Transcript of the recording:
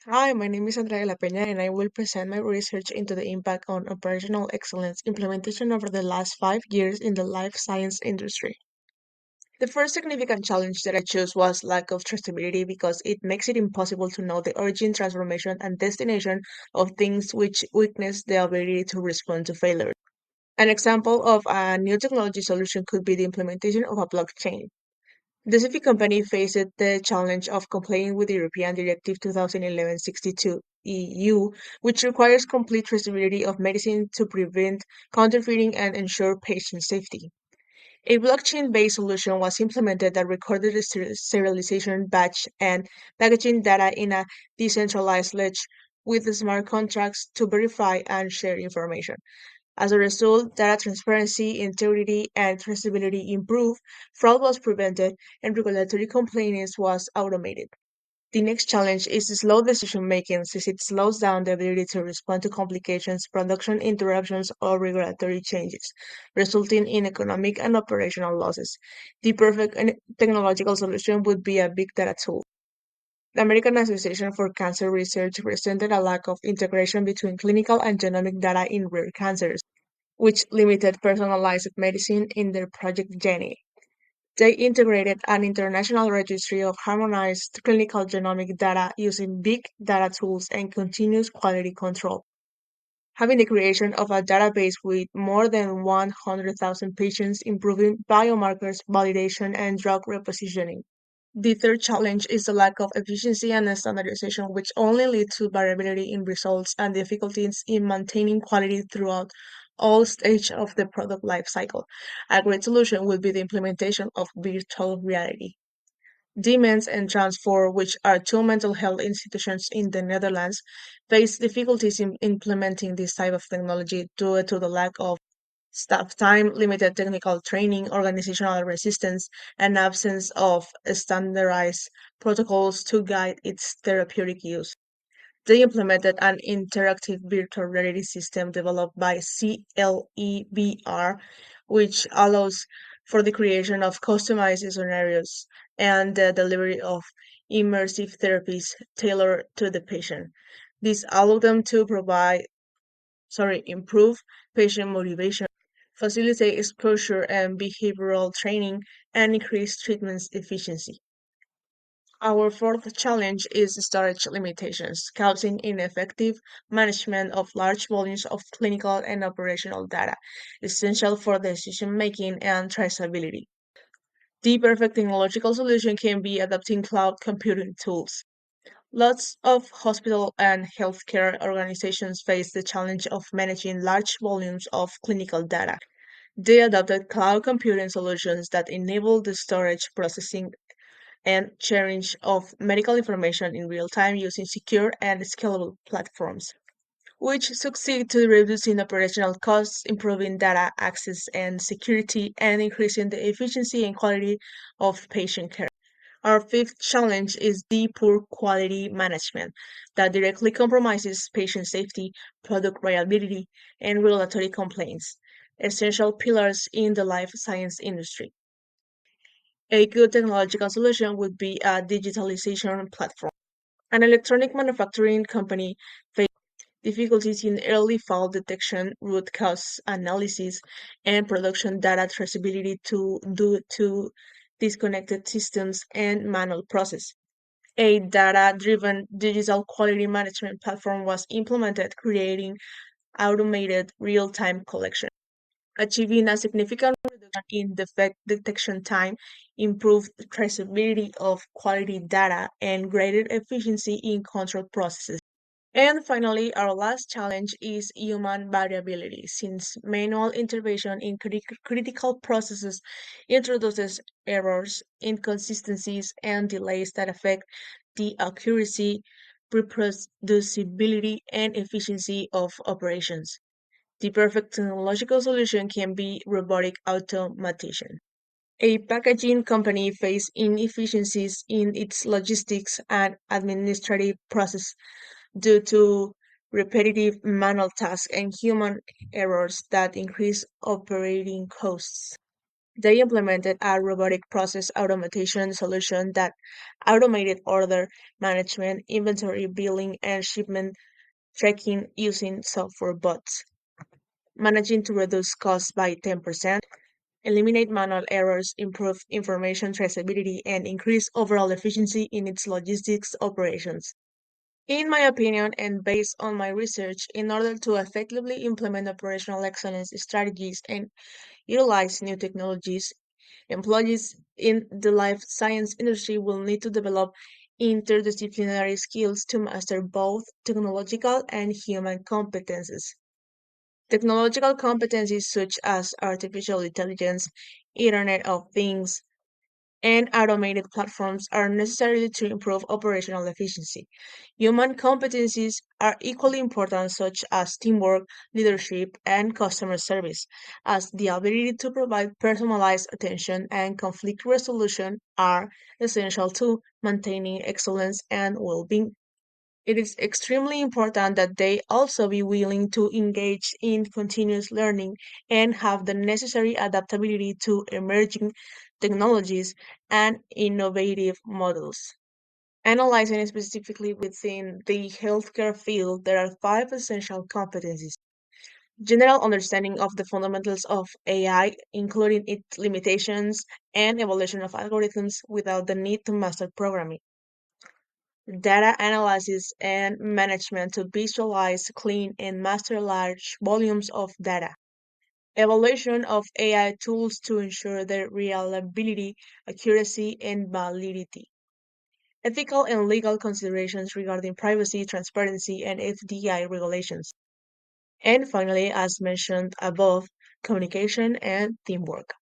Hi, my name is Andrea La Peña, and I will present my research into the impact on operational excellence implementation over the last 5 years in the life science industry. The first significant challenge that I chose was lack of traceability because it makes it impossible to know the origin, transformation, and destination of things which weakness the ability to respond to failure. An example of a new technology solution could be the implementation of a blockchain. The Pacific Company faced the challenge of complying with the European Directive 2011/62 EU, which requires complete traceability of medicine to prevent counterfeiting and ensure patient safety. A blockchain-based solution was implemented that recorded the sterilization, batch, and packaging data in a decentralized ledger with smart contracts to verify and share information. As a result, data transparency, integrity, and traceability improved, fraud was prevented, and regulatory compliance was automated. The next challenge is slow decision making since it slows down the ability to respond to complications, production interruptions, or regulatory changes, resulting in economic and operational losses. The perfect technological solution would be a big data tool. The American Association for Cancer Research presented a lack of integration between clinical and genomic data in rare cancers, which limited personalized medicine in their Project Jenny. They integrated an international registry of harmonized clinical genomic data using big data tools and continuous quality control, having the creation of a database with more than 100,000 patients, improving biomarkers validation and drug repositioning. The third challenge is the lack of efficiency and standardization, which only lead to variability in results and difficulties in maintaining quality throughout all stages of the product life cycle. A great solution would be the implementation of virtual reality. Demens and Transfor, which are two mental health institutions in the Netherlands, face difficulties in implementing this type of technology due to the lack of staff time, limited technical training, organizational resistance, and absence of standardized protocols to guide its therapeutic use. They implemented an interactive virtual reality system developed by CLEVR, which allows for the creation of customized scenarios and the delivery of immersive therapies tailored to the patient. This allowed them to improve patient motivation, facilitate exposure and behavioral training, and increase treatment efficiency. Our fourth challenge is storage limitations, causing ineffective management of large volumes of clinical and operational data, essential for decision making and traceability. The perfect technological solution can be adopting cloud computing tools. Lots of hospital and healthcare organizations face the challenge of managing large volumes of clinical data. They adopted cloud computing solutions that enable the storage, processing, and sharing of medical information in real time using secure and scalable platforms, which succeed to reducing operational costs, improving data access and security, and increasing the efficiency and quality of patient care. Our fifth challenge is the poor quality management that directly compromises patient safety, product reliability, and regulatory complaints, essential pillars in the life science industry. A good technological solution would be a digitalization platform. An electronic manufacturing company faced difficulties in early fault detection, root cause analysis, and production data traceability due to disconnected systems and manual process. A data-driven digital quality management platform was implemented, creating automated real-time collection, achieving a significant reduction in defect detection time, improved traceability of quality data, and greater efficiency in control processes. And finally, our last challenge is human variability, since manual intervention in critical processes introduces errors, inconsistencies, and delays that affect the accuracy, reproducibility, and efficiency of operations. The perfect technological solution can be robotic automation. A packaging company faced inefficiencies in its logistics and administrative process due to repetitive manual tasks and human errors that increase operating costs. They implemented a robotic process automation solution that automated order management, inventory billing, and shipment tracking using software bots, managing to reduce costs by 10%, eliminate manual errors, improve information traceability, and increase overall efficiency in its logistics operations. In my opinion, and based on my research, in order to effectively implement operational excellence strategies and utilize new technologies, employees in the life science industry will need to develop interdisciplinary skills to master both technological and human competences. Technological competencies such as artificial intelligence, Internet of Things, and automated platforms are necessary to improve operational efficiency. Human competencies are equally important, such as teamwork, leadership, and customer service, as the ability to provide personalized attention and conflict resolution are essential to maintaining excellence and well being. It is extremely important that they also be willing to engage in continuous learning and have the necessary adaptability to emerging technologies and innovative models. Analyzing specifically within the healthcare field, there are five essential competencies. General understanding of the fundamentals of AI, including its limitations and evolution of algorithms without the need to master programming. Data analysis and management to visualize, clean, and master large volumes of data. Evaluation of AI tools to ensure their reliability, accuracy, and validity. Ethical and legal considerations regarding privacy, transparency, and FDI regulations. And finally, as mentioned above, communication and teamwork.